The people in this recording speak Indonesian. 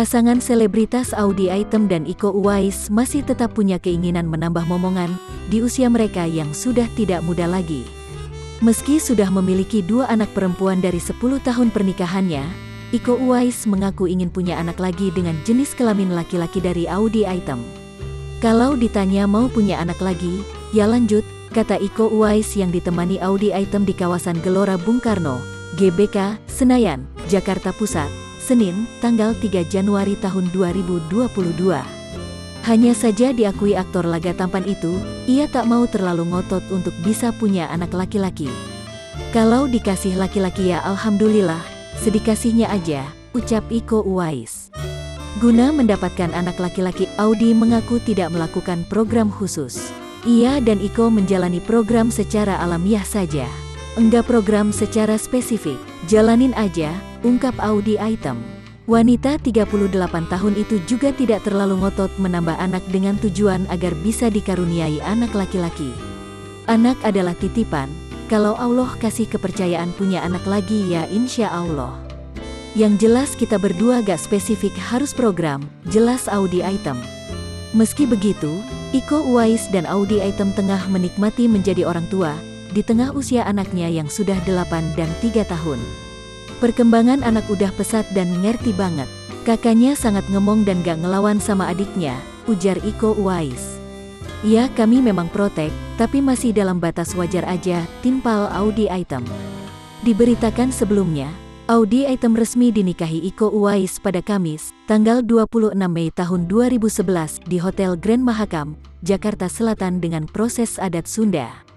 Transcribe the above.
Pasangan selebritas Audy Item dan Iko Uwais masih tetap punya keinginan menambah momongan di usia mereka yang sudah tidak muda lagi. Meski sudah memiliki 2 anak perempuan dari 10 tahun pernikahannya, Iko Uwais mengaku ingin punya anak lagi dengan jenis kelamin laki-laki dari Audy Item. Kalau ditanya mau punya anak lagi, ya lanjut, kata Iko Uwais yang ditemani Audy Item di kawasan Gelora Bung Karno, GBK, Senayan, Jakarta Pusat, Senin, tanggal 3 Januari tahun 2022. Hanya saja diakui aktor laga tampan itu, ia tak mau terlalu ngotot untuk bisa punya anak laki-laki. Kalau dikasih laki-laki ya alhamdulillah, sedikasihnya aja, ucap Iko Uwais. Guna mendapatkan anak laki-laki, Audy mengaku tidak melakukan program khusus. Ia dan Iko menjalani program secara alamiah saja. Enggak program secara spesifik, jalanin aja, ungkap Audy Item. Wanita 38 tahun itu juga tidak terlalu ngotot menambah anak dengan tujuan agar bisa dikaruniai anak laki-laki. Anak adalah titipan, kalau Allah kasih kepercayaan punya anak lagi ya insya Allah. Yang jelas kita berdua gak spesifik harus program, jelas Audy Item. Meski begitu, Iko Uwais dan Audy Item tengah menikmati menjadi orang tua, di tengah usia anaknya yang sudah 8 dan 3 tahun. Perkembangan anak udah pesat dan ngerti banget. Kakaknya sangat ngemong dan gak ngelawan sama adiknya, ujar Iko Uwais. Ya kami memang protek, tapi masih dalam batas wajar aja, timpal Audy Item. Diberitakan sebelumnya, Audy Item resmi dinikahi Iko Uwais pada Kamis, tanggal 26 Mei tahun 2011 di Hotel Grand Mahakam, Jakarta Selatan dengan proses adat Sunda.